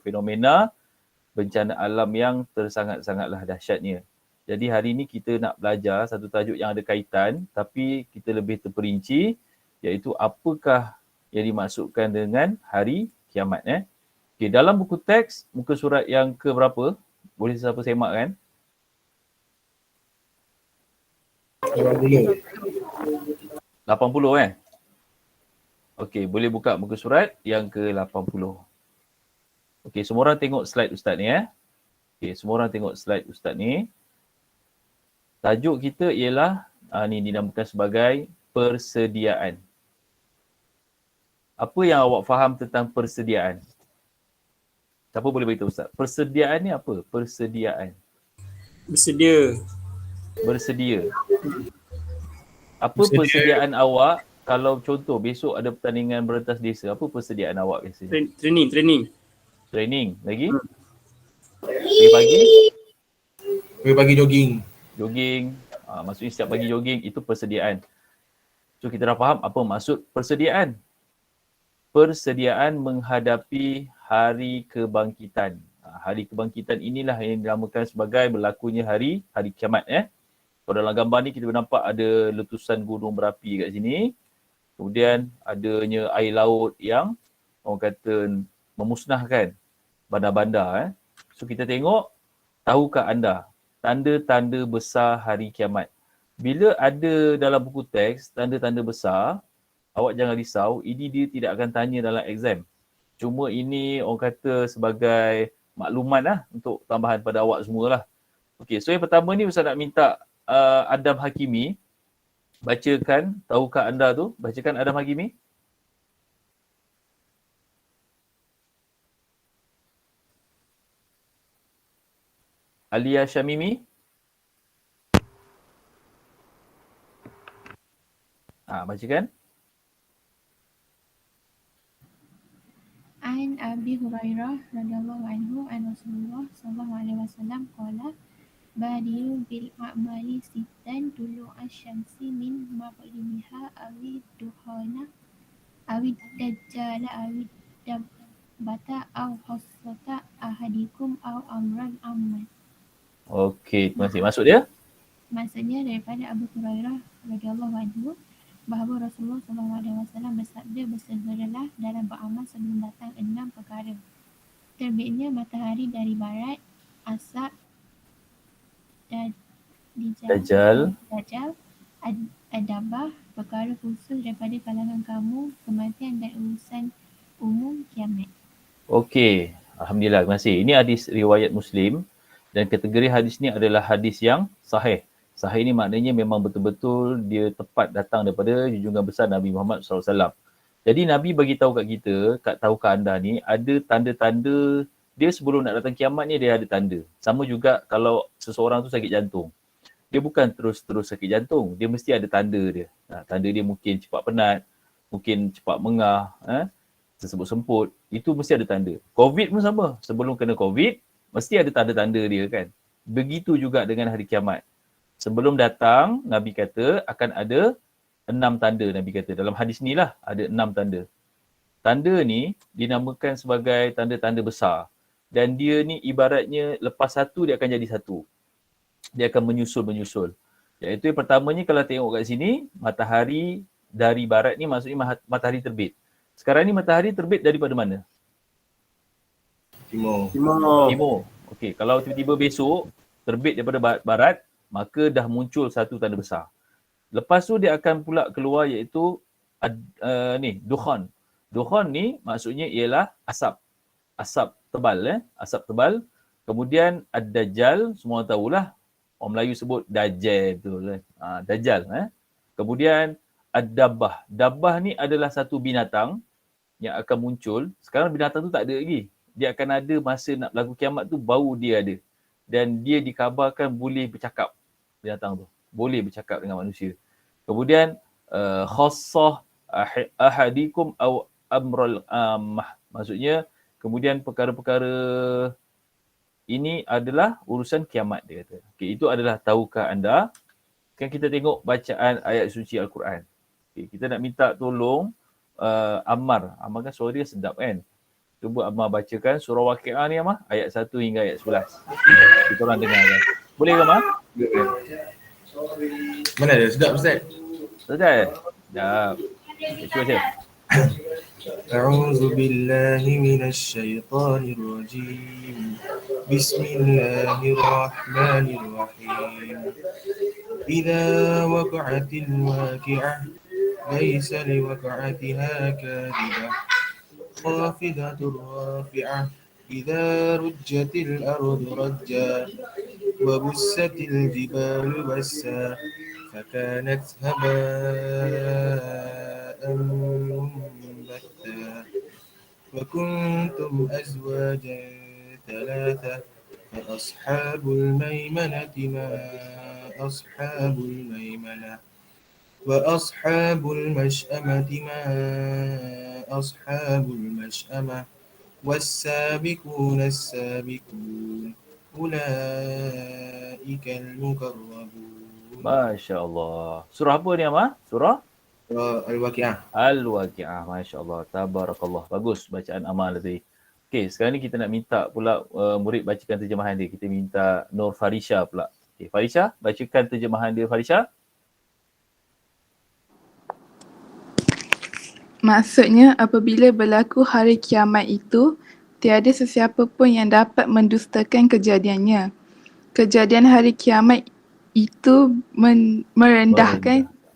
fenomena bencana alam yang tersangat-sangatlah dahsyatnya. Jadi hari ini kita nak belajar satu tajuk yang ada kaitan tapi kita lebih terperinci, iaitu apakah yang dimaksudkan dengan hari kiamat. Okay, dalam buku teks, muka surat yang ke berapa? Boleh siapa semak kan? 80 Okey, boleh buka muka surat yang ke-80. Okey, semua orang tengok slide Ustaz ni Okey, semua orang tengok slide Ustaz ni. Tajuk kita ialah ni dinamakan sebagai persediaan. Apa yang awak faham tentang persediaan? Siapa boleh beritahu Ustaz? Persediaan ni apa? Persediaan. Bersedia. Apa persediaan awak kalau contoh besok ada pertandingan berentas desa? Apa persediaan awak biasanya? Training. Lagi? Pagi? Pagi jogging. Maksudnya setiap pagi jogging, itu persediaan. So kita dah faham apa maksud persediaan. Persediaan menghadapi hari kebangkitan. Hari kebangkitan inilah yang dinamakan sebagai berlakunya hari kiamat. Kalau dalam gambar ni kita nampak ada letusan gunung berapi kat sini. Kemudian adanya air laut yang orang kata memusnahkan bandar-bandar. So kita tengok, tahukah anda tanda-tanda besar hari kiamat? Bila ada dalam buku teks tanda-tanda besar, awak jangan risau, ini dia tidak akan tanya dalam exam. Cuma ini orang kata sebagai maklumat untuk tambahan pada awak semualah. Okey, so yang pertama ni Ustaz nak minta Adam Hakimi bacakan, tahukah anda tu? Bacakan Adam Hakimi. Alia Syamimi. Bacakan. An Abi Hurairah radhiyallahu anhu an Rasulullah sallallahu alaihi wasallam qala badiru bil a'mali sittan tulu asy-syamsi min maghribiha awi duhana awi dajjala awi dabbata aw khassata ahadikum aw amran amman. Okey, terima kasih. Maksud dia? Maksudnya daripada Abu Hurairah radhiyallahu anhu bahawa Rasulullah SAW bersabda, bersegeralah dalam beramal sebelum datang 6 perkara. Terbitnya matahari dari barat, asap, Dajjal, adabah, perkara khusus daripada kalangan kamu, kematian dan urusan umum kiamat. Okey, alhamdulillah, terima kasih. Ini hadis riwayat Muslim dan kategori hadis ni adalah hadis yang sahih. Sahih ni maknanya memang betul-betul dia tepat datang daripada junjungan besar Nabi Muhammad SAW. Jadi Nabi bagi tahu kat kita, tahukah anda ni, ada tanda-tanda dia sebelum nak datang kiamat ni dia ada tanda. Sama juga kalau seseorang tu sakit jantung. Dia bukan terus-terus sakit jantung, dia mesti ada tanda dia. Tanda dia mungkin cepat penat, mungkin cepat mengah, tersebut-semput, itu mesti ada tanda. COVID pun sama, sebelum kena COVID, mesti ada tanda-tanda dia kan. Begitu juga dengan hari kiamat. Sebelum datang, Nabi kata akan ada 6 tanda. Nabi kata dalam hadis ni lah ada 6 tanda. Tanda ni dinamakan sebagai tanda-tanda besar. Dan dia ni ibaratnya lepas satu dia akan jadi satu. Dia akan menyusul-menyusul. Iaitu yang pertamanya kalau tengok kat sini, matahari dari barat ni maksudnya matahari terbit. Sekarang ni matahari terbit daripada mana? Timur. Okey, kalau tiba-tiba besok terbit daripada barat, maka dah muncul satu tanda besar. Lepas tu dia akan pula keluar iaitu dukhan. Dukhan ni maksudnya ialah asap. Asap tebal. Asap tebal. Kemudian ad-dajjal, semua orang tahulah. Orang Melayu sebut dajjal betul. Dajjal. Kemudian ad-dabbah. Dabbah ni adalah satu binatang yang akan muncul. Sekarang binatang tu tak ada lagi. Dia akan ada masa nak berlaku kiamat tu, baru dia ada. Dan dia dikabarkan boleh bercakap. Binatang tu boleh bercakap dengan manusia. Kemudian khassah ahadikum aw amral ammah, maksudnya kemudian perkara-perkara ini adalah urusan kiamat, dia kata. Okey, itu adalah tahukah anda? Kan kita tengok bacaan ayat suci Al-Quran. Okey, kita nak minta tolong Ammar kan suara dia sedap kan. Cuba Amar bacakan surah Waqiah ni Amar, ayat 1 hingga ayat 11. Kita orang dengar kan. Boleh ke Amar? Mana ada? Sedap Ustaz. Selesai? Dah. Cuba baca. أعوذ بالله من الشيطان الرجيم بسم الله الرحمن الرحيم إذا وقعت الواقعة ليس لوقعتها كاذبة خافضة رافعة إذا رجت الأرض رجا وبست الجبال بسا فكانت هباء منبثا وكنتم أزواجا ثلاثة فأصحاب الميمنة ما أصحاب الميمنة وأصحاب المشأمة ما أصحاب المشأمة والسابقون السابقون أولئك المقربون. Masya Allah. Surah apa ni Amar? Surah Al-Waqiah. Al-Waqiah. Masya Allah. Tabarakallah. Bagus bacaan Amar tadi. Okey, sekarang ni kita nak minta pula murid bacakan terjemahan dia. Kita minta Nur Farisha pula. Okey, Farisha, bacakan terjemahan dia Farisha. Maksudnya, apabila berlaku hari kiamat itu, tiada sesiapa pun yang dapat mendustakan kejadiannya. Kejadian hari kiamat itu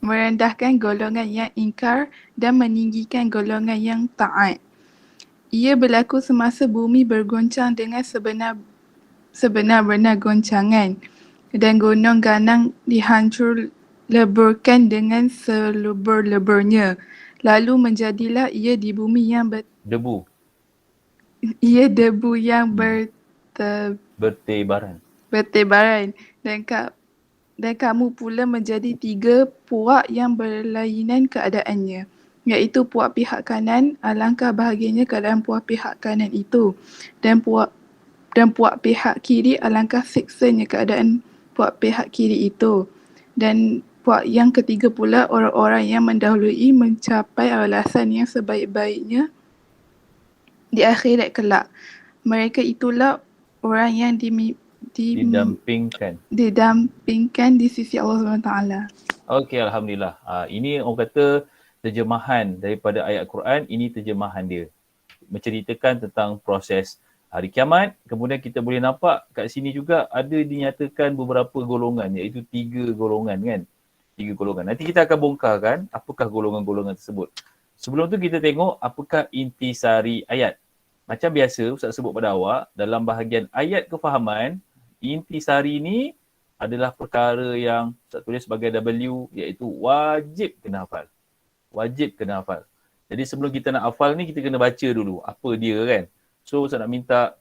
merendahkan golongan yang ingkar dan meninggikan golongan yang taat. Ia berlaku semasa bumi bergoncang dengan sebenar-benar goncangan dan gunung ganang dihancur leburkan dengan selebur-leburnya. Lalu menjadilah ia di bumi yang Debu. ia debu yang Bertebaran. dan kamu pula menjadi 3 puak yang berlainan keadaannya, iaitu puak pihak kanan. Alangkah bahagianya keadaan puak pihak kanan itu, dan puak pihak kiri alangkah siksanya keadaan puak pihak kiri itu. Dan puak yang ketiga pula orang-orang yang mendahului mencapai alasan yang sebaik-baiknya di akhirat kelak. Mereka itulah orang yang didampingkan di sisi Allah SWT. Okey, Alhamdulillah. Ini orang kata terjemahan daripada ayat Quran, ini terjemahan dia. Menceritakan tentang proses hari kiamat. Kemudian kita boleh nampak kat sini juga ada dinyatakan beberapa golongan, iaitu 3 golongan kan. 3 golongan. Nanti kita akan bongkarkan apakah golongan-golongan tersebut. Sebelum tu kita tengok apakah intisari ayat. Macam biasa Ustaz sebut pada awak, dalam bahagian ayat kefahaman, intisari ni adalah perkara yang Ustaz tulis sebagai W, iaitu wajib kena hafal. Wajib kena hafal. Jadi sebelum kita nak hafal ni, kita kena baca dulu apa dia kan. So Ustaz nak minta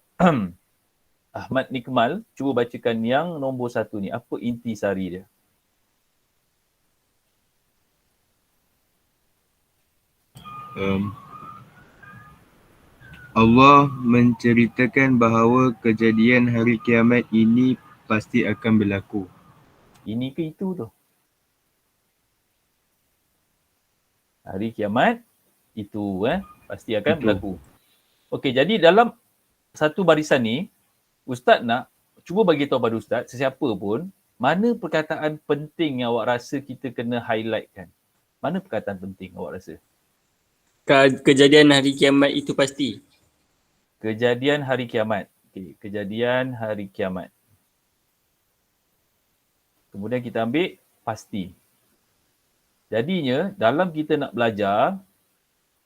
Ahmad Nikmal cuba bacakan yang nombor 1 ni. Apa intisari dia? Allah menceritakan bahawa kejadian hari kiamat ini pasti akan berlaku. Ini ke itu tu? Hari kiamat itu pasti akan berlaku. Okey, jadi dalam satu barisan ni, Ustaz nak cuba bagi tahu pada Ustaz, sesiapa pun, mana perkataan penting yang awak rasa kita kena highlightkan? Mana perkataan penting awak rasa? Kejadian hari kiamat itu pasti. Kejadian hari kiamat. Okey, kejadian hari kiamat. Kemudian kita ambil pasti. Jadinya dalam kita nak belajar,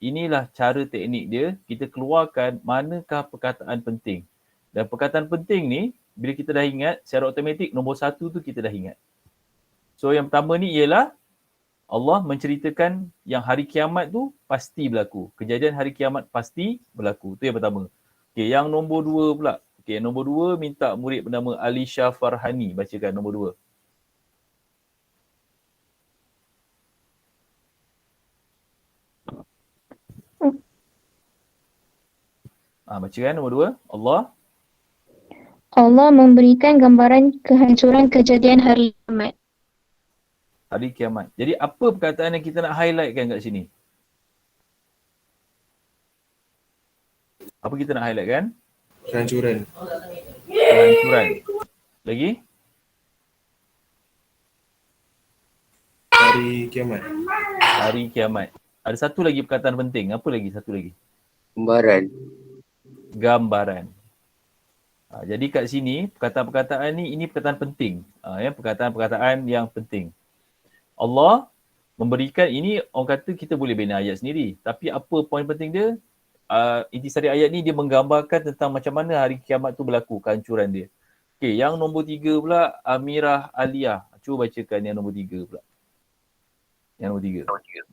inilah cara teknik dia, kita keluarkan manakah perkataan penting. Dan perkataan penting ni, bila kita dah ingat, secara automatik nombor 1 tu kita dah ingat. So yang pertama ni ialah Allah menceritakan yang hari kiamat tu pasti berlaku. Kejadian hari kiamat pasti berlaku. Tu yang pertama. Okey, yang nombor 2 pula. Okey, nombor 2 minta murid bernama Alisha Farhani bacakan nombor 2. Bacakan nombor 2. Allah memberikan gambaran kehancuran kejadian hari kiamat. Hari kiamat. Jadi apa perkataan yang kita nak highlightkan kat sini? Apa kita nak highlight kan? Kehancuran. Kehancuran. Lagi? Hari kiamat. Hari kiamat. Ada satu lagi perkataan penting. Apa lagi? Satu lagi. Gambaran. Gambaran. Jadi kat sini perkataan-perkataan ni ini perkataan penting. Ya, perkataan-perkataan yang penting. Allah memberikan ini, orang kata kita boleh bina ayat sendiri. Tapi apa poin penting dia? Intisari ayat ni dia menggambarkan tentang macam mana hari kiamat tu berlaku, kehancuran dia. Okey, yang nombor 3 pula Amirah Aliyah. Cuba bacakan yang nombor 3 pula. Yang nombor 3.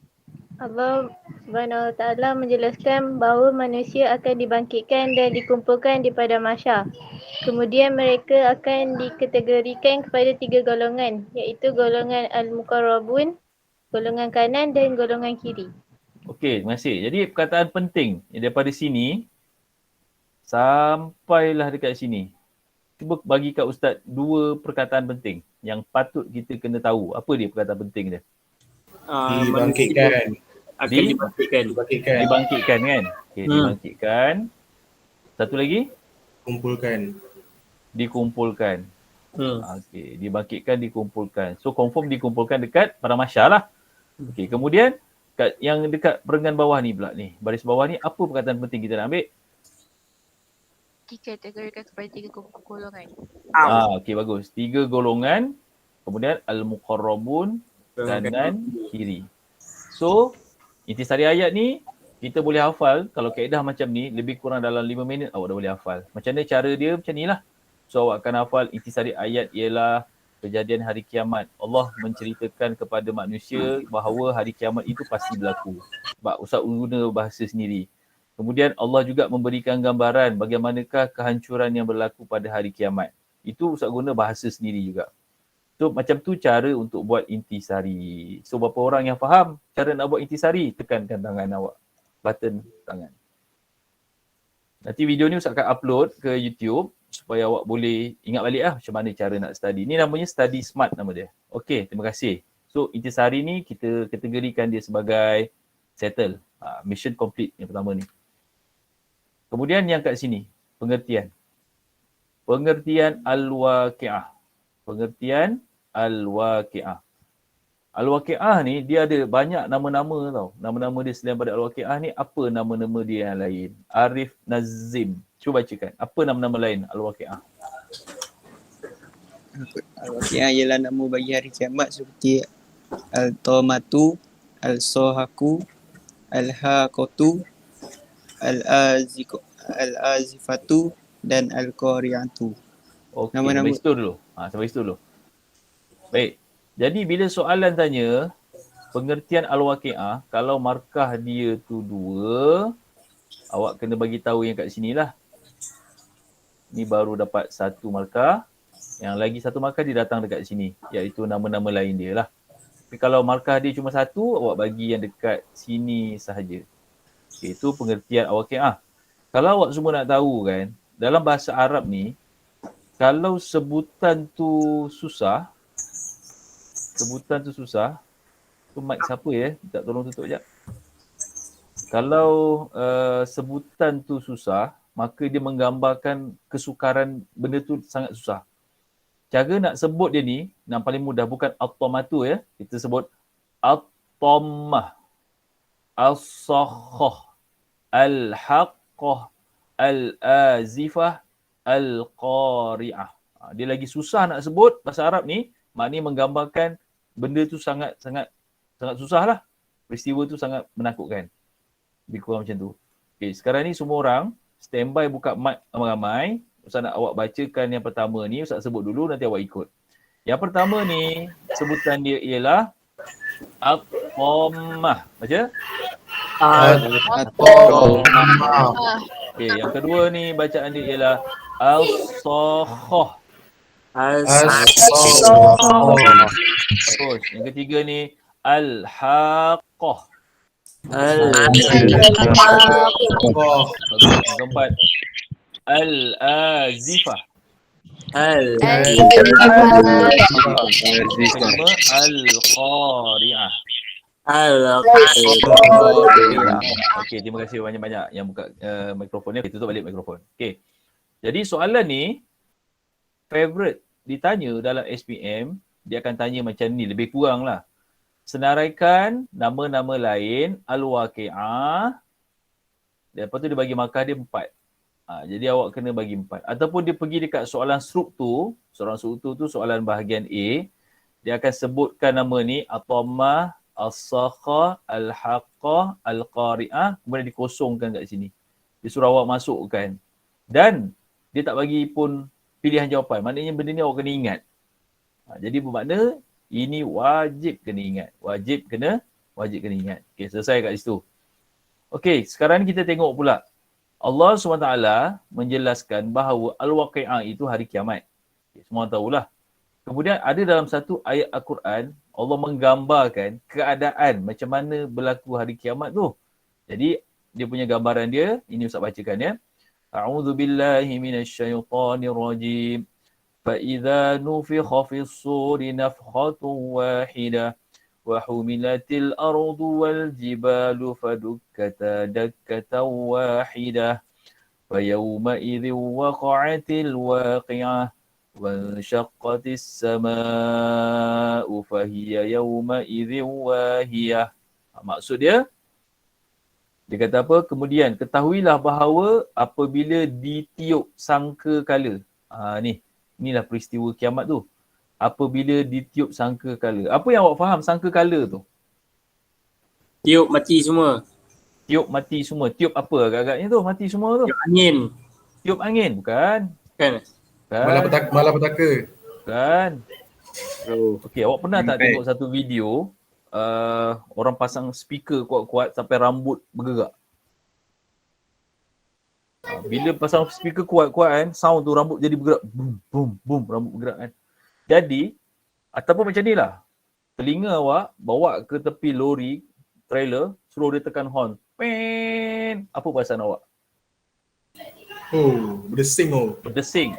Allah Subhanahu Wa Taala menjelaskan bahawa manusia akan dibangkitkan dan dikumpulkan di padang mahsyar. Kemudian mereka akan dikategorikan kepada 3 golongan, iaitu golongan al-muqarrabun, golongan kanan dan golongan kiri. Okey, terima kasih. Jadi perkataan penting daripada sini sampailah dekat sini. Cuba bagi kat Ustaz 2 perkataan penting yang patut kita kena tahu. Apa dia perkataan penting dia? Dibangkitkan. Akan dibangkitkan. Dibangkitkan kan? Okey, dibangkitkan. Satu lagi? Kumpulkan. Dikumpulkan. Okey, dibangkitkan, dikumpulkan. So confirm dikumpulkan dekat padang mahsyar lah. Okey, kemudian yang dekat perenggan bawah ni pula ni, baris bawah ni, apa perkataan penting kita nak ambil? Dikategorikan kepada 3 golongan. Okey, bagus. 3 golongan, kemudian al-muqarrabun, kanan, kiri. So, intisari ayat ni kita boleh hafal. Kalau kaedah macam ni, lebih kurang dalam 5 minit awak dah boleh hafal. Macam mana cara dia? Macam ni lah. So, awak akan hafal intisari ayat ialah kejadian hari kiamat. Allah menceritakan kepada manusia bahawa hari kiamat itu pasti berlaku. Sebab Ustaz guna bahasa sendiri. Kemudian Allah juga memberikan gambaran bagaimanakah kehancuran yang berlaku pada hari kiamat. Itu Ustaz guna bahasa sendiri juga. So macam tu cara untuk buat intisari. So berapa orang yang faham cara nak buat intisari? Tekankan tangan awak. Button tangan. Nanti video ni Ustaz akan upload ke YouTube supaya awak boleh ingat balik lah macam mana cara nak study. Ni namanya study smart nama dia. Okey, terima kasih. So intisari ni kita kategorikan dia sebagai settle. Mission complete yang pertama ni. Kemudian yang kat sini, pengertian. Pengertian al-waqi'ah. Pengertian al-waqi'ah. Al-waqi'ah ni dia ada banyak nama-nama tau. Nama-nama dia selain pada al-waqi'ah ni, apa nama-nama dia yang lain? Arif Nazim. Cuba bacakan. Apa nama-nama lain al-waqi'ah? Al-waqi'ah ialah nama bagi hari kiamat seperti al-tamatu, al-sohaku, al-haqatu, al-azifatu dan al-qari'atu. Okey, nama-nama sampai situ dulu. Sampai situ dulu. Baik. Jadi bila soalan tanya pengertian al-waqi'ah, kalau markah dia tu 2, awak kena bagi tahu yang kat sinilah. Ni baru dapat 1 markah. Yang lagi 1 markah dia datang dekat sini, iaitu nama-nama lain dia lah. Tapi kalau markah dia cuma 1, awak bagi yang dekat sini sahaja. Okay, itu pengertian al-waqi'ah. Kalau awak semua nak tahu kan, dalam bahasa Arab ni, kalau sebutan tu susah, tu mic siapa ya? Minta tolong tutup sekejap. Kalau sebutan tu susah, maka dia menggambarkan kesukaran benda tu sangat susah. Cara nak sebut dia ni, yang paling mudah bukan at-tamatu ya. Kita sebut at-tammah, as-sakhah, al-haqqah, al-azifah, al-qari'ah. Dia lagi susah nak sebut bahasa Arab ni, maknanya menggambarkan benda tu sangat susah lah. Peristiwa tu sangat menakutkan. Lebih kurang macam tu. Okay, sekarang ni semua orang standby buka mic ramai-ramai. Ustaz nak awak bacakan yang pertama ni. Ustaz sebut dulu, nanti awak ikut. Yang pertama ni, sebutan dia ialah at-tammah. Baca? At-tammah. Okay, yang kedua ni bacaan dia ialah al-sakhah. As-sakhah. Terus, yang ketiga ni al-haqqah. Yang keempat al-azifah. Yang kelima al-qari'ah. Okey, terima kasih banyak-banyak yang buka mikrofon ni. Tutup balik mikrofon. Okey. Jadi soalan ni favorite ditanya dalam SPM, dia akan tanya macam ni, lebih kurang lah. Senaraikan nama-nama lain al-waqi'ah. Lepas tu dia bagi markah dia 4. Jadi awak kena bagi 4. Ataupun dia pergi dekat soalan struktur. Soalan struktur tu soalan bahagian A. Dia akan sebutkan nama ni At-Tammah, As-Sakhah, Al-Haqqah, Al-Qari'ah. Kemudian dikosongkan kat sini. Dia suruh awak masukkan. Dan dia tak bagi pun pilihan jawapan. Maknanya benda ni awak kena ingat. Jadi bermakna ini wajib kena ingat. Wajib kena ingat. Okey, selesai kat situ. Okey, sekarang ni kita tengok pula. Allah SWT menjelaskan bahawa Al-Waqi'ah itu hari kiamat. Okay, semua tahulah. Kemudian ada dalam satu ayat Al-Quran, Allah menggambarkan keadaan macam mana berlaku hari kiamat tu. Jadi, dia punya gambaran dia, ini Ustaz bacakan ya. A'udzu billahi minasyaitonir rajim. Fa idza nufikha fis suri nafkhatun wahidah wa humilatil ardu wal jibalu fadukkata dakkatan wahidah fa yawma idzin waqa'atil waqi'ah wa shaqqatis samaa'u fa hiya yawma idzin wahiyah. Maksud dia kata apa? Kemudian ketahuilah bahawa apabila ditiup sangkakala. Inilah peristiwa kiamat tu. Apabila ditiup sangkakala. Apa yang awak faham sangkakala tu? Tiup mati semua. Tiup mati semua. Tiup apa agak-agaknya tu? Mati semua tu. Tiup angin. Tiup angin, bukan? Kan? Malapetaka. Bukan. Okey, awak pernah tak tengok satu video orang pasang speaker kuat-kuat sampai rambut bergerak? Bila pasang speaker kuat-kuat kan, sound tu rambut jadi bergerak. Boom, boom, boom, rambut bergerak kan. Jadi, ataupun macam ni lah. Telinga awak bawa ke tepi lori, trailer, suruh dia tekan horn. Pen. Apa perasaan awak? Berdesing.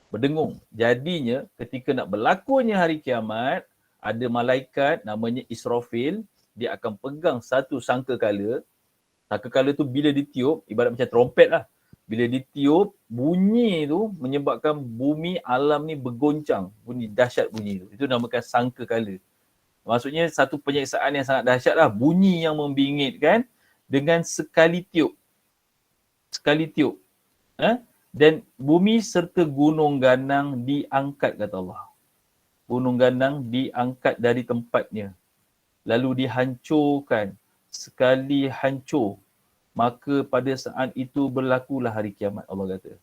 Berdengung. Jadinya, ketika nak berlakunya hari kiamat, ada malaikat namanya Israfil, dia akan pegang satu sangkakala. Sangkakala tu bila ditiup, ibarat macam trompet lah. Bila ditiup, bunyi tu menyebabkan bumi alam ni bergoncang. Bunyi dahsyat bunyi tu. Itu namakan sangkakala. Maksudnya satu penyiksaan yang sangat dahsyat lah. Bunyi yang membingitkan dengan sekali tiup. Dan bumi serta gunung ganang diangkat, kata Allah. Gunung ganang diangkat dari tempatnya. Lalu dihancurkan. Sekali hancur, maka pada saat itu berlakulah hari kiamat, Allah kata.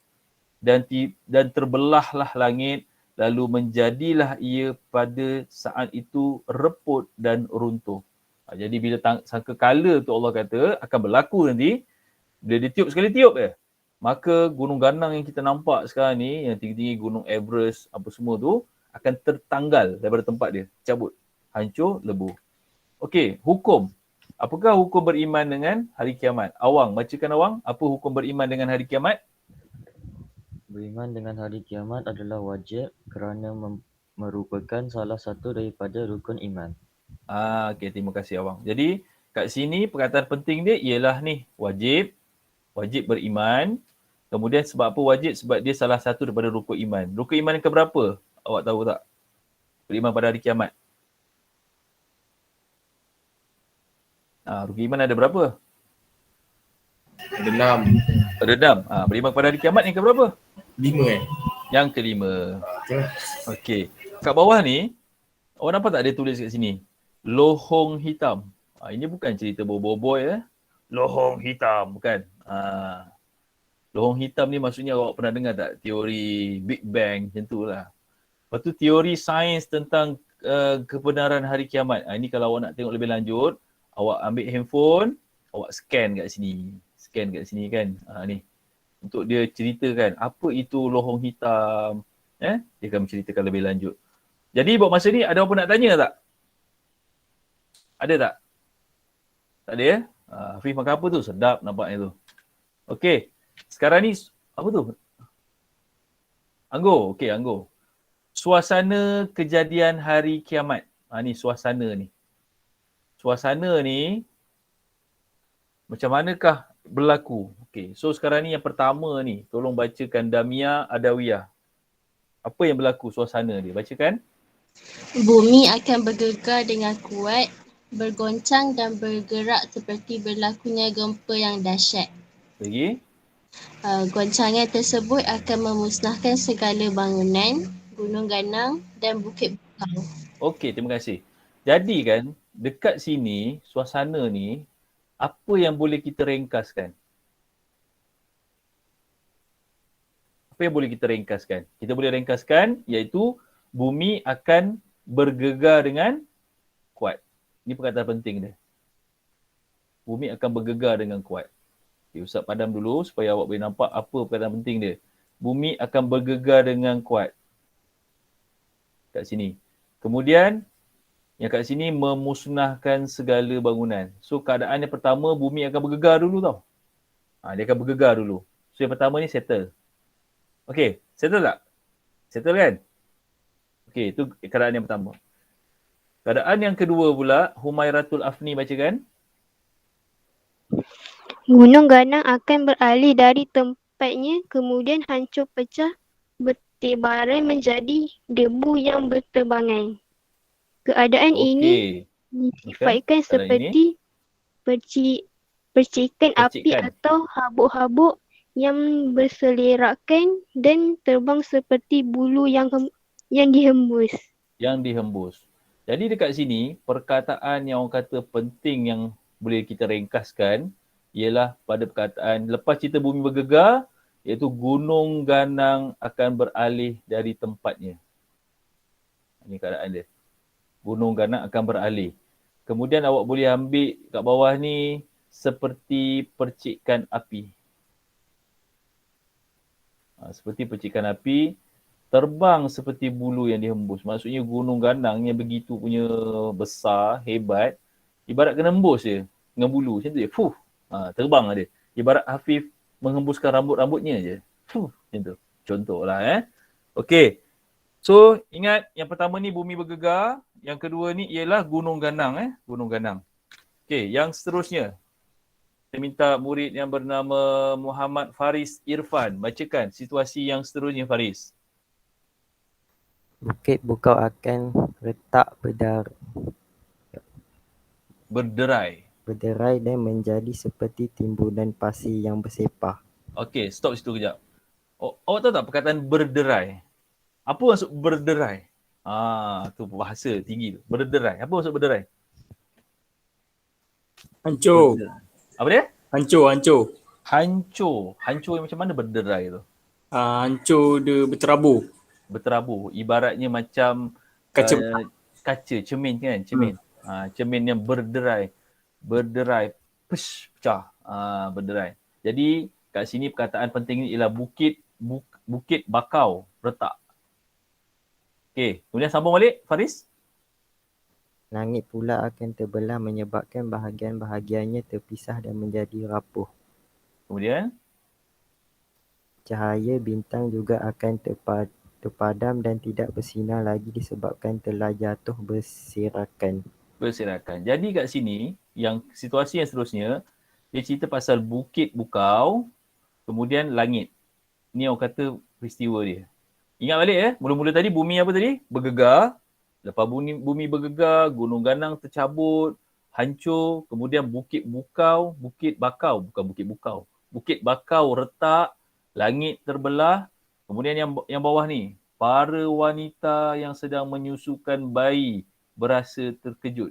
Dan terbelahlah langit, lalu menjadilah ia pada saat itu reput dan runtuh. Jadi bila sangkakala tu Allah kata akan berlaku nanti, bila ditiup sekali tiup maka gunung ganang yang kita nampak sekarang ni, yang tinggi-tinggi gunung Everest, apa semua tu, akan tertanggal daripada tempat dia. Cabut. Hancur, lebur. Okey, hukum. Apakah hukum beriman dengan hari kiamat? Awang, bacakan Awang. Apa hukum beriman dengan hari kiamat? Beriman dengan hari kiamat adalah wajib kerana merupakan salah satu daripada rukun iman. Okey, terima kasih Awang. Jadi, kat sini perkataan penting dia ialah ni, wajib beriman. Kemudian sebab apa wajib? Sebab dia salah satu daripada rukun iman. Rukun iman yang keberapa? Awak tahu tak? Beriman pada hari kiamat. Rukun iman ada berapa? Ada 6. Ada 6. Beriman pada hari kiamat yang keberapa? 5 Yang kelima. Okey. Kat bawah ni, awak nampak tak dia tulis kat sini? Lohong hitam. Ini bukan cerita boboiboy Lohong hitam, bukan. Lohong hitam ni maksudnya awak pernah dengar tak teori Big Bang macam tu lah. Lepas tu teori sains tentang kebenaran hari kiamat. Ini kalau awak nak tengok lebih lanjut, awak ambil handphone, awak scan kat sini. Kan. Ni. Untuk dia ceritakan apa itu lohong hitam. Dia akan menceritakan lebih lanjut. Jadi buat masa ni ada apa nak tanya tak? Ada tak? Tak ada ya? Hafiz makan apa tu? Sedap nampaknya tu. Okey. Sekarang ni apa tu? Anggur. Okey, anggur. Suasana kejadian hari kiamat. Ni suasana ni. suasana ni macam manakah berlaku? Okey, so sekarang ni yang pertama ni, tolong bacakan Damia Adawiyah. Apa yang berlaku suasana dia? Bacakan. Bumi akan bergegar dengan kuat, bergoncang dan bergerak seperti berlakunya gempa yang dahsyat. Lagi? Goncangan tersebut akan memusnahkan segala bangunan, gunung ganang dan bukit bukau. Okey, terima kasih. Jadi kan, dekat sini, suasana ni, apa yang boleh kita ringkaskan? Apa yang boleh kita ringkaskan? Kita boleh ringkaskan iaitu bumi akan bergegar dengan kuat. Ini perkataan penting dia. Bumi akan bergegar dengan kuat. Okay, Ustaz padam dulu supaya awak boleh nampak apa perkataan penting dia. Bumi akan bergegar dengan kuat. Kat sini. Kemudian, yang kat sini memusnahkan segala bangunan. So, keadaan yang pertama, bumi akan bergegar dulu tau. Dia akan bergegar dulu. So, yang pertama ni settle. Okey, settle tak? Settle kan? Okey, itu keadaan yang pertama. Keadaan yang kedua pula, Humairatul Afni bacakan. Gunung ganang akan beralih dari tempatnya, kemudian hancur pecah, bertebaran menjadi debu yang berterbangan. Keadaan ini disifatkan seperti percikan api atau habuk-habuk yang berselerakkan dan terbang seperti bulu yang dihembus. Yang dihembus. Jadi dekat sini, perkataan yang orang kata penting yang boleh kita ringkaskan ialah pada perkataan lepas cerita bumi bergegar, iaitu gunung ganang akan beralih dari tempatnya. Ini keadaan dia. Gunung ganang akan beralih. Kemudian awak boleh ambil kat bawah ni seperti percikan api. Seperti percikan api, terbang seperti bulu yang dihembus. Maksudnya gunung ganang yang begitu punya besar, hebat, ibarat kena hembus je dengan bulu. Macam tu je. Terbang dia. Ibarat Hafif menghembuskan rambut-rambutnya je. Macam tu. Contohlah. Okey. So, ingat yang pertama ni bumi bergegar. Yang kedua ni ialah gunung ganang. Gunung ganang. Okey, yang seterusnya. Saya minta murid yang bernama Muhammad Faris Irfan bacakan situasi yang seterusnya, Faris. Bukit bukau akan retak berderai dan menjadi seperti timbunan pasir yang bersepah. Okey, stop situ kejap. Awak tahu tak perkataan berderai? Apa maksud berderai? Tu bahasa tinggi tu. Berderai. Apa maksud berderai? Hancur. Apa dia? Hancur. Hancur yang macam mana berderai tu? Hancur dia berterabur. Ibaratnya macam kaca, cermin kan? Cermin. Cermin yang berderai, pecah. Berderai. Jadi kat sini perkataan penting ni ialah bukit bakau retak. Okey, kemudian sambung balik Faris. Langit pula akan terbelah menyebabkan bahagian-bahagiannya terpisah dan menjadi rapuh. Kemudian cahaya bintang juga akan terpadam dan tidak bersinar lagi disebabkan telah jatuh berserakan. Jadi kat sini, yang situasi yang seterusnya, dia cerita pasal bukit bukau, kemudian langit. Ni orang kata peristiwa dia. Ingat balik mula-mula tadi bumi apa tadi? Bergegar. Lepas bumi bergegar, gunung ganang tercabut, hancur, kemudian bukit bakau retak, langit terbelah. Kemudian yang bawah ni, para wanita yang sedang menyusukan bayi berasa terkejut.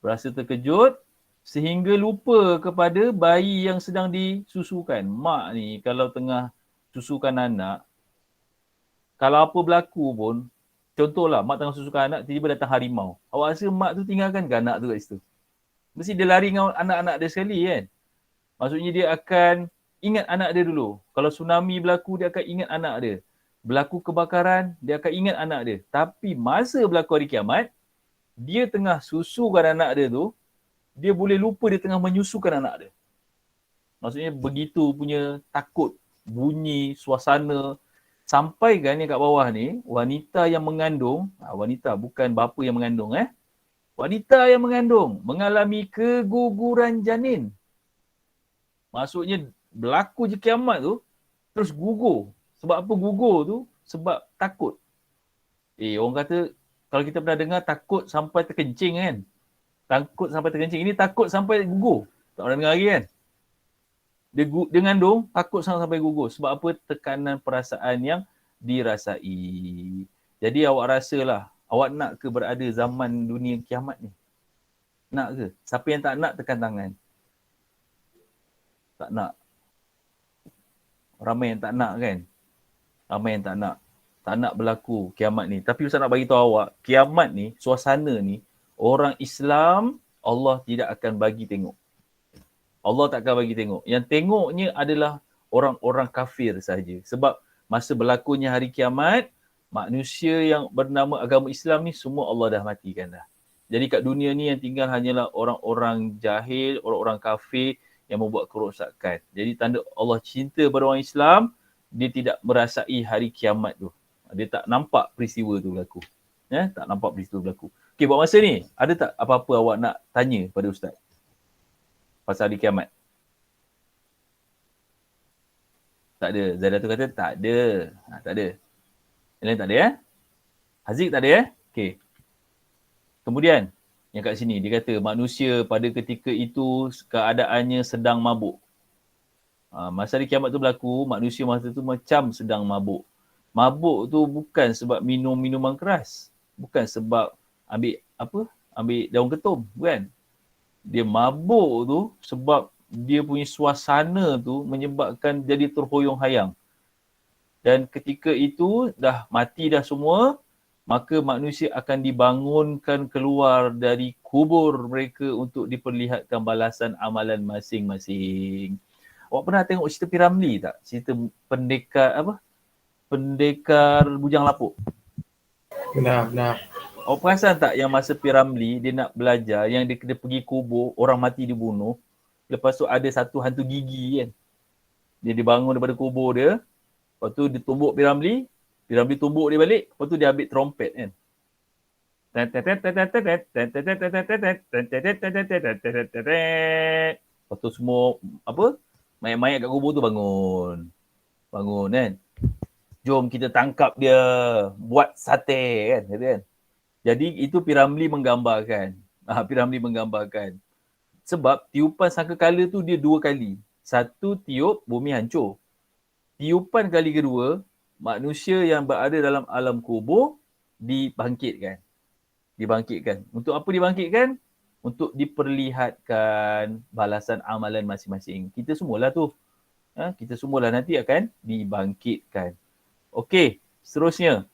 Berasa terkejut sehingga lupa kepada bayi yang sedang disusukan. Mak ni kalau tengah susukan anak, kalau apa berlaku pun, contohlah mak tengah susukan anak, tiba-tiba datang harimau. Awak rasa mak tu tinggalkan ke anak tu kat situ? Mesti dia lari dengan anak-anak dia sekali kan? Maksudnya dia akan ingat anak dia dulu. Kalau tsunami berlaku, dia akan ingat anak dia. Berlaku kebakaran, dia akan ingat anak dia. Tapi masa berlaku hari kiamat, dia tengah susukan anak dia tu, dia boleh lupa dia tengah menyusukan anak dia. Maksudnya begitu punya takut, bunyi, suasana. Sampai kan yang kat bawah ni, wanita yang mengandung, wanita bukan bapa yang mengandung Wanita yang mengandung mengalami keguguran janin. Maksudnya berlaku je kiamat tu, terus gugur. Sebab apa gugur tu? Sebab takut. Orang kata, kalau kita pernah dengar takut sampai terkencing kan? Takut sampai terkencing. Ini takut sampai gugur. Tak pernah dengar lagi kan? Dia ngandung, takut sampai gugur. Sebab apa? Tekanan perasaan yang dirasai. Jadi awak rasalah, awak nak ke berada zaman dunia kiamat ni? Nak ke? Siapa yang tak nak tekan tangan? Tak nak. Ramai yang tak nak kan? Ramai yang tak nak. Tak nak berlaku kiamat ni. Tapi Ustaz nak bagi tahu awak, kiamat ni, suasana ni, orang Islam, Allah tidak akan bagi tengok. Allah tak akan bagi tengok. Yang tengoknya adalah orang-orang kafir sahaja. Sebab masa berlakunya hari kiamat, manusia yang bernama agama Islam ni semua Allah dah matikan dah. Jadi kat dunia ni yang tinggal hanyalah orang-orang jahil, orang-orang kafir yang membuat kerosakan. Jadi tanda Allah cinta pada orang Islam, dia tidak merasai hari kiamat tu. Dia tak nampak peristiwa tu berlaku. Tak nampak peristiwa berlaku. Okey, buat masa ni, ada tak apa-apa awak nak tanya pada Ustaz pasal hari kiamat? Tak ada. Zaidah tu kata tak ada. Tak ada. Yang lain tak ada Haziq tak ada Okey. Kemudian, yang kat sini, dia kata manusia pada ketika itu keadaannya sedang mabuk. Masa hari kiamat tu berlaku, manusia masa tu macam sedang mabuk. Mabuk tu bukan sebab minum minuman keras. Bukan sebab ambil daun ketum. Bukan. Dia mabuk tu sebab dia punya suasana tu menyebabkan jadi terhoyong-hayang. Dan ketika itu dah mati dah semua, maka manusia akan dibangunkan keluar dari kubur mereka untuk diperlihatkan balasan amalan masing-masing. Awak pernah tengok cerita P. Ramlee tak? Cerita pendekar bujang lapuk. Benar. Awak perasan tak yang masa P. Ramlee dia nak belajar, yang dia pergi kubur, orang mati dibunuh. Lepas tu ada satu hantu gigi kan. Dia dibangun daripada kubur dia. Lepas tu dia tumbuk P. Ramlee. P. Ramlee tumbuk dia balik. Lepas tu dia ambil trompet kan. Lepas tu semua mayat-mayat kat kubur tu bangun kan. Jom kita tangkap dia, buat sate kan, kata kan. Jadi itu P. Ramlee menggambarkan. P. Ramlee menggambarkan. Sebab tiupan sangkakala tu dia dua kali. Satu tiup, bumi hancur. Tiupan kali kedua, manusia yang berada dalam alam kubur dibangkitkan. Untuk apa dibangkitkan? Untuk diperlihatkan balasan amalan masing-masing. Kita semualah tu. Kita semualah nanti akan dibangkitkan. Okey, seterusnya.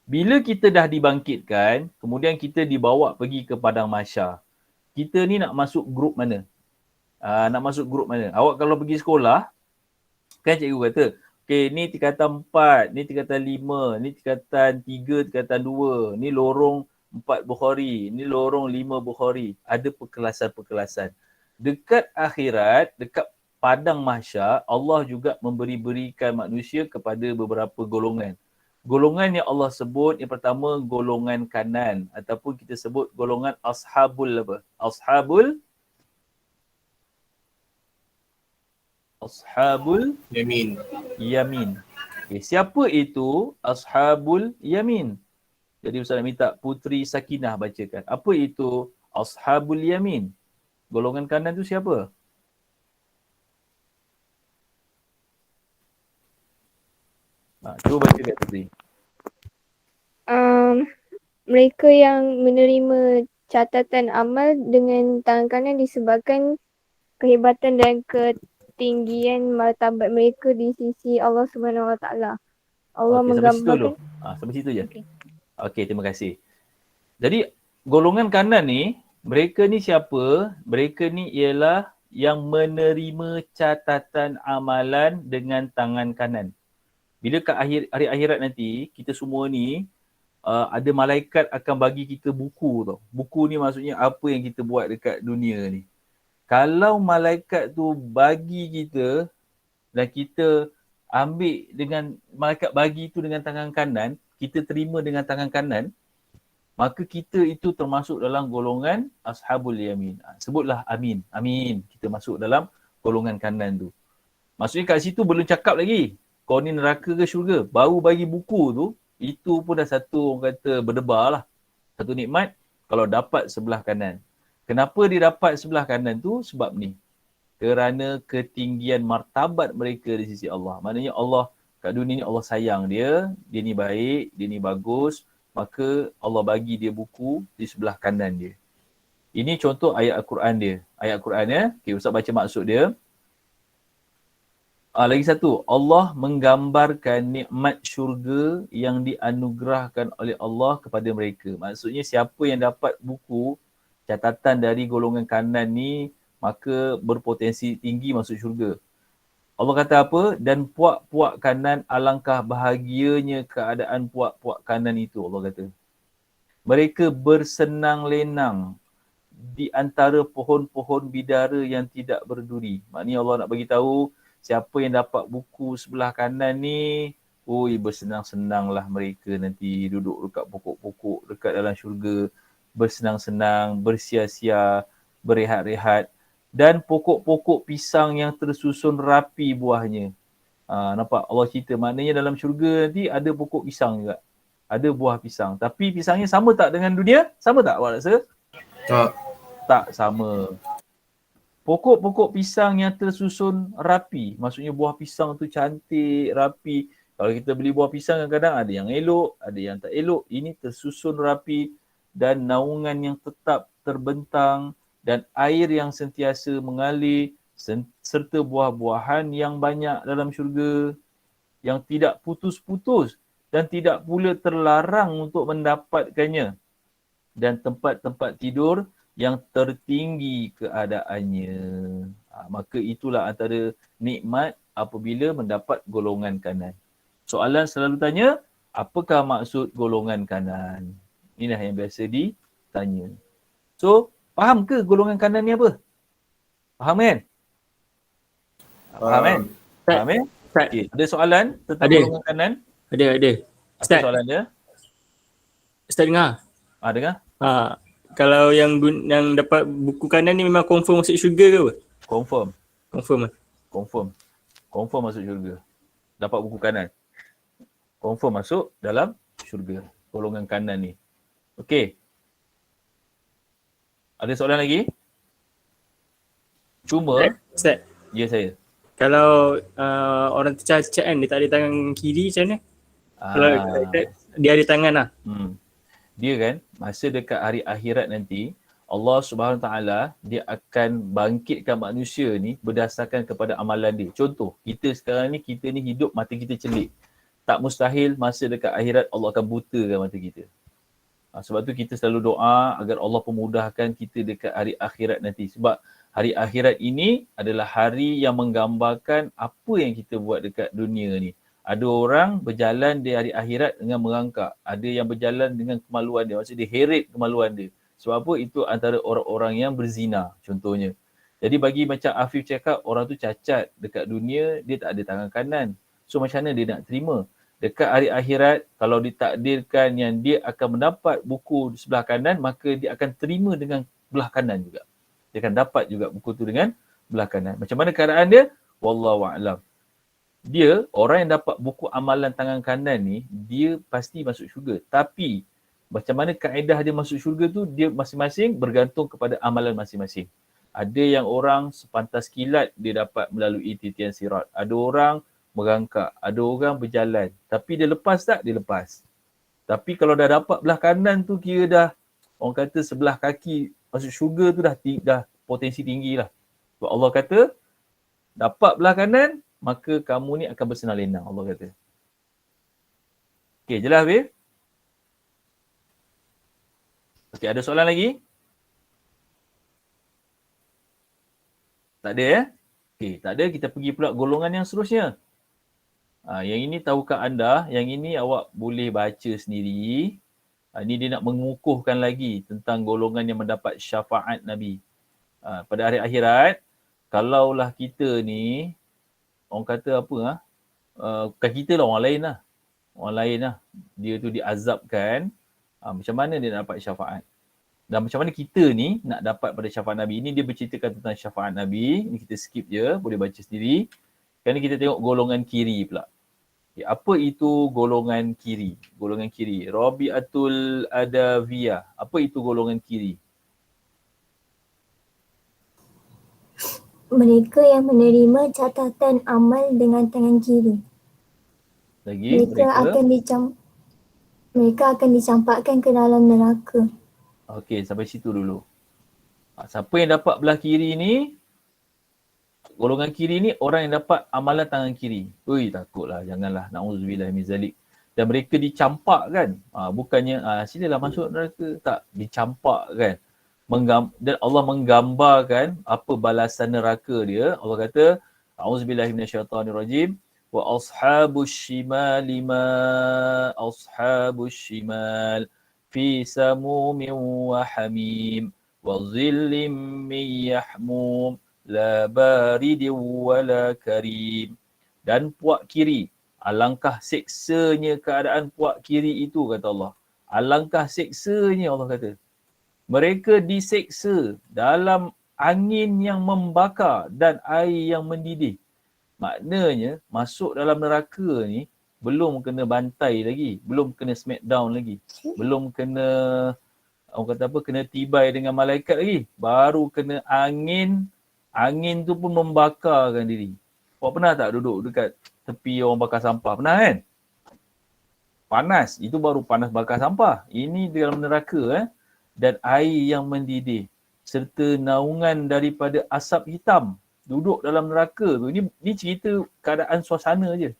Bila kita dah dibangkitkan, kemudian kita dibawa pergi ke padang mahsyar. Kita ni nak masuk grup mana? Awak kalau pergi sekolah, kan cikgu kata, okey, ni tingkatan 4, ni tingkatan 5, ni tingkatan 3, tingkatan 2, ni lorong 4 Bukhari, ni lorong 5 Bukhari. Ada perkelasan-perkelasan. Dekat akhirat, dekat padang mahsyar, Allah juga berikan manusia kepada beberapa golongan. Golongan yang Allah sebut, yang pertama golongan kanan, ataupun kita sebut golongan ashabul yamin. Okay, siapa itu ashabul yamin? Jadi Ustaz nak minta Putri Sakinah bacakan. Apa itu ashabul yamin? Golongan kanan tu siapa? Cuba baca kat Putri. Mereka yang menerima catatan amal dengan tangan kanan disebabkan kehebatan dan ketinggian martabat mereka di sisi Allah Subhanahu Wa Taala. Allah menggambarkan. Sampai situ je. Okey, terima kasih. Jadi golongan kanan ni, mereka ni siapa? Mereka ni ialah yang menerima catatan amalan dengan tangan kanan. Bila kat hari akhirat nanti, kita semua ni ada malaikat akan bagi kita buku tau. Buku ni maksudnya apa yang kita buat dekat dunia ni. Kalau malaikat tu bagi kita dan kita ambil dengan, malaikat bagi tu dengan tangan kanan, kita terima dengan tangan kanan, maka kita itu termasuk dalam golongan ashabul yamin. Sebutlah amin. Amin. Kita masuk dalam golongan kanan tu. Maksudnya kat situ belum cakap lagi kau ni neraka ke syurga. Baru bagi buku tu, itu pun dah satu orang kata berdebar lah. Satu nikmat kalau dapat sebelah kanan. Kenapa dia dapat sebelah kanan tu? Sebab ni. Kerana ketinggian martabat mereka di sisi Allah. Maknanya Allah kat dunia ni Allah sayang dia ni baik, dia ni bagus, maka Allah bagi dia buku di sebelah kanan dia. Ini contoh ayat Al-Quran dia. Ayat Al-Quran ya. Okay, Ustaz baca maksud dia. Lagi satu, Allah menggambarkan nikmat syurga yang dianugerahkan oleh Allah kepada mereka. Maksudnya siapa yang dapat buku catatan dari golongan kanan ni, maka berpotensi tinggi masuk syurga. Allah kata apa? Dan puak-puak kanan, alangkah bahagianya keadaan puak-puak kanan itu, Allah kata. Mereka bersenang lenang di antara pohon-pohon bidara yang tidak berduri. Maknanya Allah nak bagi tahu siapa yang dapat buku sebelah kanan ni, bersenang-senanglah mereka nanti duduk dekat pokok-pokok dekat dalam syurga, bersenang-senang, bersia-sia, berehat-rehat. Dan pokok-pokok pisang yang tersusun rapi buahnya. Nampak Allah cerita, maknanya dalam syurga nanti ada pokok pisang juga. Ada buah pisang. Tapi pisangnya sama tak dengan dunia? Sama tak awak rasa? Tak. Tak sama. Pokok-pokok pisang yang tersusun rapi. Maksudnya buah pisang tu cantik, rapi. Kalau kita beli buah pisang kadang-kadang ada yang elok, ada yang tak elok. Ini tersusun rapi dan naungan yang tetap terbentang dan air yang sentiasa mengalir serta buah-buahan yang banyak dalam syurga yang tidak putus-putus dan tidak pula terlarang untuk mendapatkannya. Dan tempat-tempat tidur yang tertinggi keadaannya. Maka itulah antara nikmat apabila mendapat golongan kanan. Soalan selalu tanya, apakah maksud golongan kanan? Inilah yang biasa ditanya. So, faham ke golongan kanan ni apa? Faham kan? Faham kan? Faham kan? Okay. Ada soalan tentang golongan kanan? Ada. Apa soalan dia? Ustaz dengar? Dengar? Kalau yang dapat buku kanan ni memang confirm masuk syurga ke apa? Confirm. Confirm masuk syurga. Dapat buku kanan. Confirm masuk dalam syurga. Golongan kanan ni. Okey. Ada soalan lagi? Cuma. Ustaz. Ya, saya. Kalau orang tercacat kan, dia tak ada tangan kiri macam mana? Kalau dia ada tangan lah. Dia kan, masa dekat hari akhirat nanti, Allah Subhanahu Taala dia akan bangkitkan manusia ni berdasarkan kepada amalan dia. Contoh, kita sekarang ni, kita ni hidup mata kita celik. Tak mustahil masa dekat akhirat Allah akan butakan mata kita. Sebab tu kita selalu doa agar Allah pemudahkan kita dekat hari akhirat nanti. Sebab hari akhirat ini adalah hari yang menggambarkan apa yang kita buat dekat dunia ni. Ada orang berjalan di hari akhirat dengan merangkak. Ada yang berjalan dengan kemaluan dia. Maksudnya dia heret kemaluan dia. Sebab apa? Itu antara orang-orang yang berzina contohnya. Jadi bagi macam Afif cakap, orang tu cacat dekat dunia, dia tak ada tangan kanan. So macam mana dia nak terima? Dekat hari akhirat, kalau ditakdirkan yang dia akan mendapat buku di sebelah kanan, maka dia akan terima dengan belah kanan juga. Dia akan dapat juga buku tu dengan belah kanan. Macam mana keadaan dia? Wallahualam. Dia, orang yang dapat buku amalan tangan kanan ni, dia pasti masuk syurga. Tapi, macam mana kaedah dia masuk syurga tu, dia masing-masing bergantung kepada amalan masing-masing. Ada yang orang sepantas kilat, dia dapat melalui titian sirat. Ada orang merangkak, ada orang berjalan. Tapi dia lepas tak? Dia lepas. Tapi kalau dah dapat belah kanan tu, kira dah, orang kata sebelah kaki masuk syurga tu dah potensi tinggi lah. Sebab Allah kata, dapat belah kanan, maka kamu ni akan bersenang lenang, Allah kata. Okey, jelas Habib? Okey, ada soalan lagi? Tak ada ya? Okey, tak ada, kita pergi pula golongan yang seterusnya. Yang ini tahukah anda, yang ini awak boleh baca sendiri. Ini dia nak mengukuhkan lagi tentang golongan yang mendapat syafaat Nabi. Pada hari akhirat, kalaulah kita ni, orang kata apa bukan kita lah, orang lain lah. Orang lain lah. Dia tu diazabkan Macam mana dia nak dapat syafaat? Dan macam mana kita ni nak dapat pada syafaat Nabi? Ini dia berceritakan tentang syafaat Nabi. Ini kita skip je, boleh baca sendiri. Sekarang ni kita tengok golongan kiri pula. Okay, apa itu golongan kiri? Golongan kiri. Rabi'atul Adawiyah. Apa itu golongan kiri? Mereka yang menerima catatan amal dengan tangan kiri. Lagi, Mereka akan dicampakkan ke dalam neraka. Okey, sampai situ dulu. Siapa yang dapat belah kiri ni, golongan kiri ni orang yang dapat amalan tangan kiri. Ui, takutlah, janganlah. Na'udzubillah min zalik. Dan mereka dicampak kan. Bukannya, silalah masuk neraka. Tak, dicampak kan. Dan Allah menggambarkan apa balasan neraka dia. Allah kata, A'udzubillahi minasyaitanirrajim. Wa ashabus shimali ma ashabus shimal. Fi samumin wa hamim wa zillim min yahmum la baridin wa la karim. Dan puak kiri, alangkah seksanya keadaan puak kiri itu, kata Allah. Alangkah seksanya, Allah kata. Mereka diseksa dalam angin yang membakar dan air yang mendidih. Maknanya masuk dalam neraka ni belum kena bantai lagi, belum kena smackdown lagi, belum kena, orang kata apa, kena tibai dengan malaikat lagi. Baru kena angin tu pun membakarkan diri. Awak pernah tak duduk dekat tepi orang bakar sampah? Pernah kan? Panas, itu baru panas bakar sampah. Ini dalam neraka dan air yang mendidih serta naungan daripada asap hitam. Duduk dalam neraka tu. Ini cerita keadaan suasana je.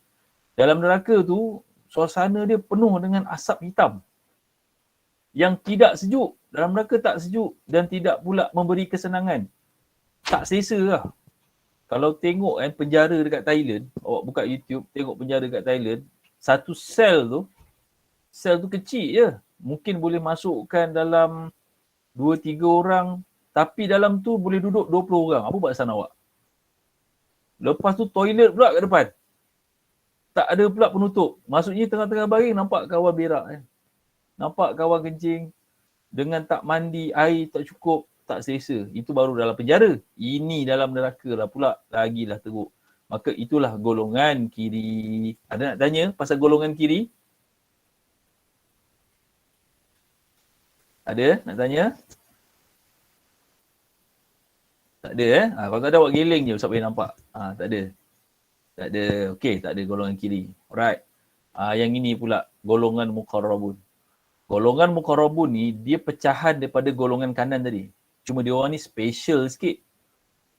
Dalam neraka tu, suasana dia penuh dengan asap hitam. Yang tidak sejuk. Dalam neraka tak sejuk dan tidak pula memberi kesenangan. Tak selesa lah. Kalau tengok penjara dekat Thailand, awak buka YouTube, tengok penjara dekat Thailand, satu sel tu kecil je. Mungkin boleh masukkan dalam 2-3 orang, tapi dalam tu boleh duduk 20 orang. Apa buat sana awak? Lepas tu toilet pula kat depan. Tak ada pula penutup. Maksudnya tengah-tengah baring nampak kawan berak. Nampak kawan kencing. Dengan tak mandi, air tak cukup, tak selesa. Itu baru dalam penjara. Ini dalam neraka lah pula. Lagilah teruk. Maka itulah golongan kiri. Ada nak tanya pasal golongan kiri? Ada nak tanya? Tak ada kalau tak ada awak geleng je Ustaz boleh nampak. Tak ada. Tak ada. Okey, tak ada golongan kiri. Alright. Yang ini pula golongan muqarrabun. Golongan muqarrabun ni dia pecahan daripada golongan kanan tadi. Cuma dia orang ni special sikit.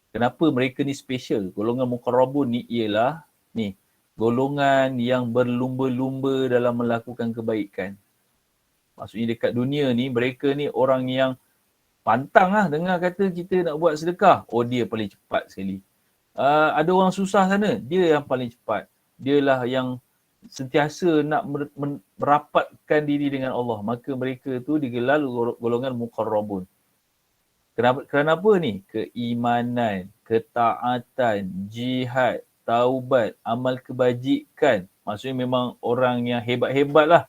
Kenapa mereka ni special? Golongan muqarrabun ni ialah ni, golongan yang berlumba-lumba dalam melakukan kebaikan. Maksudnya dekat dunia ni mereka ni orang yang pantang lah dengar kata kita nak buat sedekah. Oh, dia paling cepat sekali. Ada orang susah sana, dia yang paling cepat. Dialah yang sentiasa nak merapatkan diri dengan Allah. Maka mereka tu digelar golongan muqarrabun. Kenapa ni? Keimanan, ketaatan, jihad, taubat, amal kebajikan. Maksudnya memang orang yang hebat-hebat lah.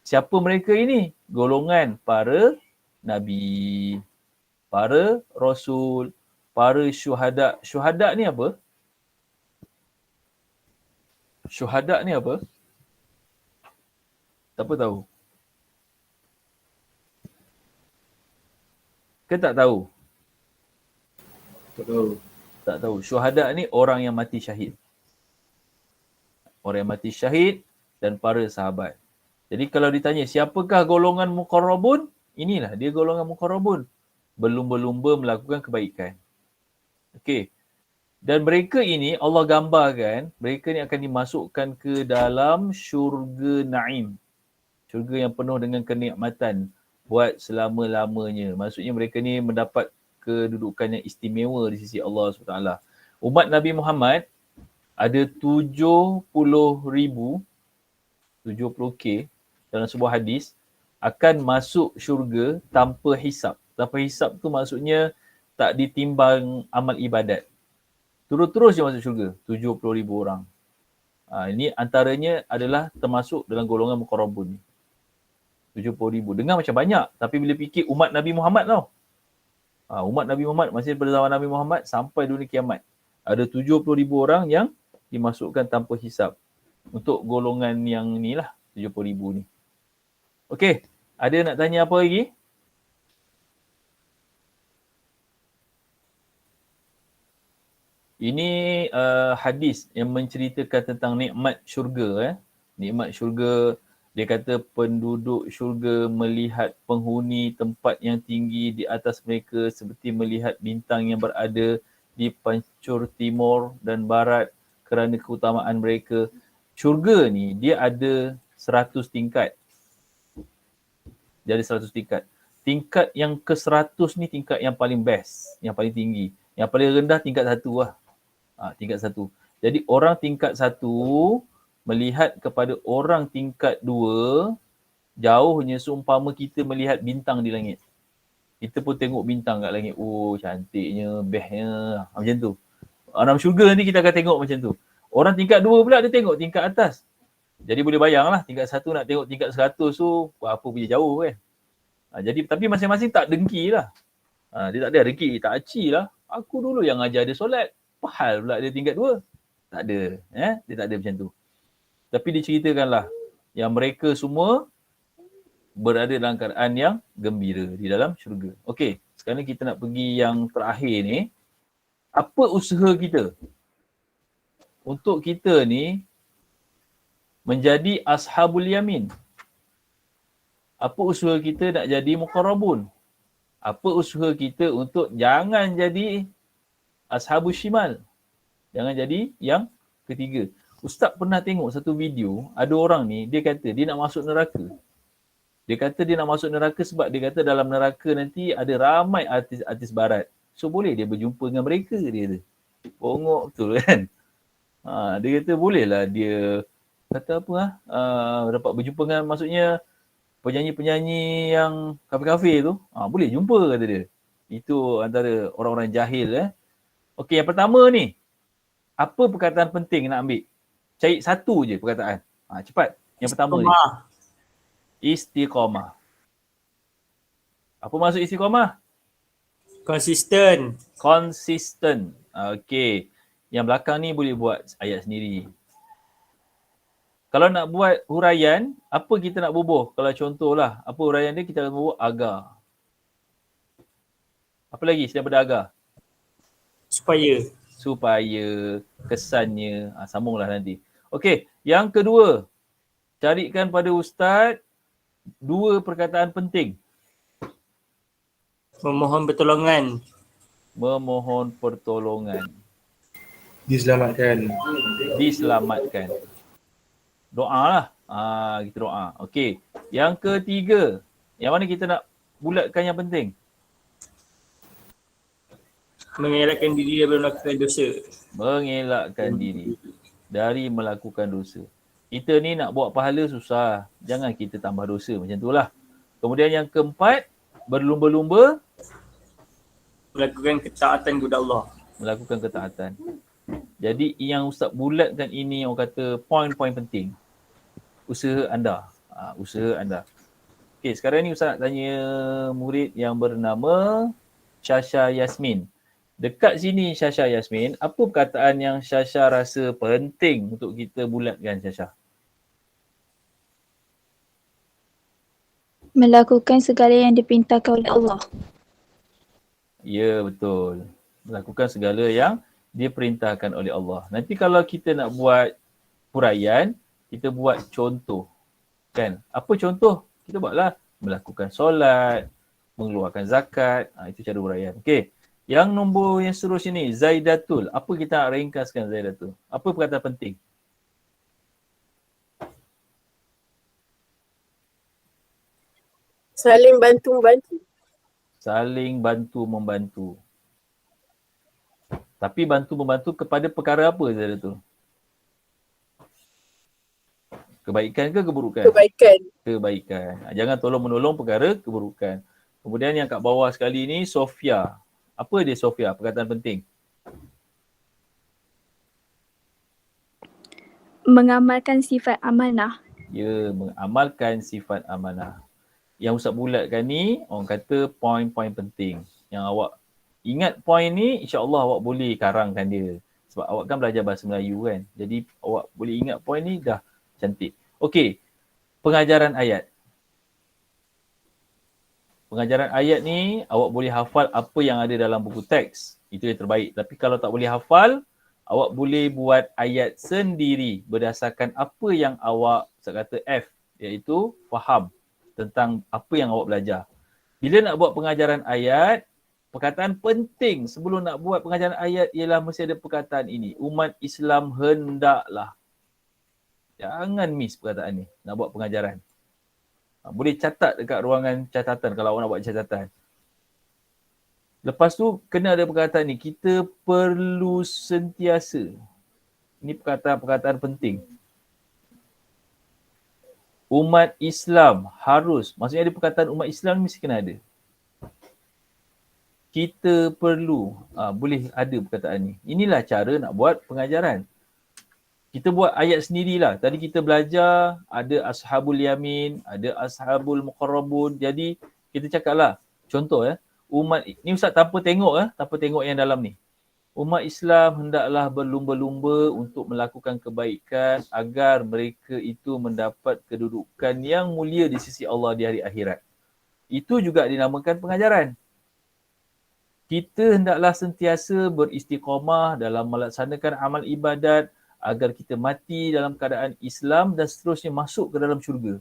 Siapa mereka ini? Golongan para Nabi, para Rasul, para syuhada. Syuhada ni apa? Syuhada ni apa? Siapa tahu? Ke tak tahu? Tak tahu. Tak tahu. Syuhada ni orang yang mati syahid. Orang yang mati syahid dan para sahabat. Jadi kalau ditanya siapakah golongan muqarrabun? Inilah dia golongan muqarrabun. Berlumba-lumba melakukan kebaikan. Okey. Dan mereka ini Allah gambarkan, mereka ni akan dimasukkan ke dalam syurga Naim. Syurga yang penuh dengan kenikmatan buat selama-lamanya. Maksudnya mereka ni mendapat kedudukan yang istimewa di sisi Allah SWT. Umat Nabi Muhammad ada 70K dalam sebuah hadis akan masuk syurga tanpa hisap. Tanpa hisap tu maksudnya tak ditimbang amal ibadat. Terus-terus je masuk syurga. 70,000 orang. Ini antaranya adalah termasuk dalam golongan muqarrabun ni. 70,000. Dengar macam banyak, tapi bila fikir umat Nabi Muhammad tau. Umat Nabi Muhammad masih pada zaman Nabi Muhammad sampai dunia kiamat. Ada 70,000 orang yang dimasukkan tanpa hisap. Untuk golongan yang ni lah, 70,000 ni. Okey, ada nak tanya apa lagi? Ini hadis yang menceritakan tentang nikmat syurga. Nikmat syurga, dia kata penduduk syurga melihat penghuni tempat yang tinggi di atas mereka seperti melihat bintang yang berada di pancur timur dan barat kerana keutamaan mereka. Syurga ni dia ada 100 tingkat. Dia ada 100 tingkat. Tingkat yang ke-100 ni tingkat yang paling best, yang paling tinggi. Yang paling rendah tingkat 1 lah. Tingkat 1. Jadi orang tingkat 1 melihat kepada orang tingkat 2 jauhnya seumpama kita melihat bintang di langit. Kita pun tengok bintang kat langit. Oh, cantiknya, bestnya. Macam tu. Dalam syurga nanti kita akan tengok macam tu. Orang tingkat 2 pula dia tengok tingkat atas. Jadi boleh bayanglah tingkat 1 nak tengok tingkat 100 tu apa punya jauh kan. Jadi tapi masing-masing tak dengki lah. Dia tak ada dengki, tak aci lah. Aku dulu yang ajar dia solat. Pahal pula dia tingkat 2. Tak ada. Dia tak ada macam tu. Tapi diceritakanlah yang mereka semua berada dalam keadaan yang gembira di dalam syurga. Okey, sekarang kita nak pergi yang terakhir ni. Apa usaha kita untuk kita ni menjadi ashabul yamin? Apa usaha kita nak jadi muqarrabun? Apa usaha kita untuk jangan jadi ashabul shimal? Jangan jadi yang ketiga. Ustaz pernah tengok satu video, ada orang ni, dia kata dia nak masuk neraka. Dia kata dia nak masuk neraka sebab dia kata dalam neraka nanti ada ramai artis-artis barat. So boleh dia berjumpa dengan mereka, dia kata. Bongok betul kan? Dia kata bolehlah dia kata apa dapat berjumpa dengan maksudnya penyanyi-penyanyi yang kafe-kafe tu. Boleh jumpa kata dia. Itu antara orang-orang jahil. Okey, yang pertama ni. Apa perkataan penting nak ambil? Cari satu je perkataan. Cepat. Yang pertama ni. Istiqamah. Apa maksud istiqamah? Konsisten. Konsisten. Okey. Yang belakang ni boleh buat ayat sendiri. Kalau nak buat huraian, apa kita nak bubuh? Kalau contohlah, apa huraian dia kita akan bubuh agar. Apa lagi selain daripada agar? Supaya kesannya. Sambunglah nanti. Okey, yang kedua. Carikan pada ustaz 2 perkataan penting. Memohon pertolongan. Memohon pertolongan. Diselamatkan. Diselamatkan. Doa lah. Kita doa. Okey. Yang ketiga. Yang mana kita nak bulatkan yang penting? Mengelakkan diri daripada melakukan dosa. Mengelakkan diri dari melakukan dosa. Kita ni nak buat pahala susah. Jangan kita tambah dosa. Macam itulah. Kemudian yang keempat. Berlumba-lumba. Melakukan ketaatan kepada Allah. Melakukan ketaatan. Jadi yang Ustaz bulatkan ini orang kata poin-poin penting. Usaha anda. Usaha anda. Okey, sekarang ni Ustaz nak tanya murid yang bernama Syasha Yasmin. Dekat sini Syasha Yasmin, apa perkataan yang Syasha rasa penting untuk kita bulatkan Syasha? Melakukan segala yang diperintahkan oleh Allah. Ya, betul. Melakukan segala yang diperintahkan oleh Allah. Nanti kalau kita nak buat huraian, kita buat contoh. Kan? Apa contoh? Kita buatlah melakukan solat, mengeluarkan zakat. Itu cara huraian. Okey. Yang nombor yang seterusnya ni, Zaidatul. Apa kita nak ringkaskan Zaidatul? Apa perkataan penting? Saling bantu-membantu. Saling bantu-membantu. Tapi bantu-membantu kepada perkara apa Zaidatul? Kebaikan ke keburukan? Kebaikan. Kebaikan. Jangan tolong-menolong perkara keburukan. Kemudian yang kat bawah sekali ni, Sofia. Apa dia Sofia? Perkataan penting. Mengamalkan sifat amanah. Ya, mengamalkan sifat amanah. Yang Ustaz bulatkan ni, orang kata poin-poin penting. Yang awak ingat poin ni, insya-Allah awak boleh karangkan dia. Sebab awak kan belajar bahasa Melayu kan. Jadi awak boleh ingat poin ni dah cantik. Okey, pengajaran ayat. Pengajaran ayat ni, awak boleh hafal apa yang ada dalam buku teks. Itu yang terbaik. Tapi kalau tak boleh hafal, awak boleh buat ayat sendiri berdasarkan apa yang awak, saya kata F, iaitu faham tentang apa yang awak belajar. Bila nak buat pengajaran ayat, perkataan penting sebelum nak buat pengajaran ayat ialah mesti ada perkataan ini. Umat Islam hendaklah. Jangan miss perkataan ni nak buat pengajaran. Boleh catat dekat ruangan catatan kalau awak nak buat catatan. Lepas tu kena ada perkataan ni, kita perlu sentiasa. Ini perkataan-perkataan penting. Umat Islam harus, maksudnya ada perkataan umat Islam ni mesti kena ada. Kita perlu, boleh ada perkataan ni. Inilah cara nak buat pengajaran. Kita buat ayat sendirilah. Tadi kita belajar ada ashabul yamin, ada ashabul muqarrabun. Jadi kita cakaplah, contoh umat ni Ustaz tanpa tengok yang dalam ni. Umat Islam hendaklah berlumba-lumba untuk melakukan kebaikan agar mereka itu mendapat kedudukan yang mulia di sisi Allah di hari akhirat. Itu juga dinamakan pengajaran. Kita hendaklah sentiasa beristiqamah dalam melaksanakan amal ibadat agar kita mati dalam keadaan Islam dan seterusnya masuk ke dalam syurga.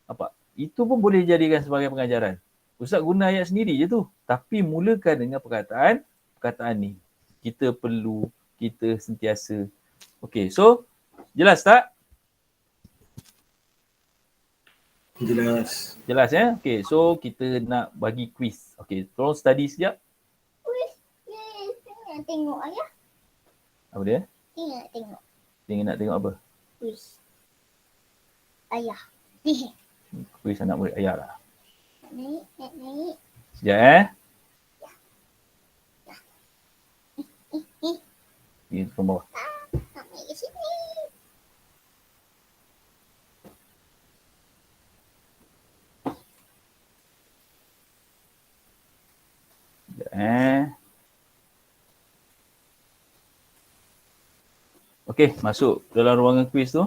Apa? Itu pun boleh dijadikan sebagai pengajaran. Ustaz guna ayat sendiri je tu. Tapi mulakan dengan perkataan ni. Kita perlu, kita sentiasa. Okey, so jelas tak? Jelas. Jelas ya? Okey, so kita nak bagi quiz. Okey, tolong study sekejap. Quiz? Nak tengok ayah. Apa dia? Nak tengok. Nak tengok apa? Quiz. Ayah. Quiz anak murid ayah lah. Nak naik. Sekejap Di depan bawah. Nak naik ke sini. Sekejap Okey, masuk dalam ruangan kuis tu.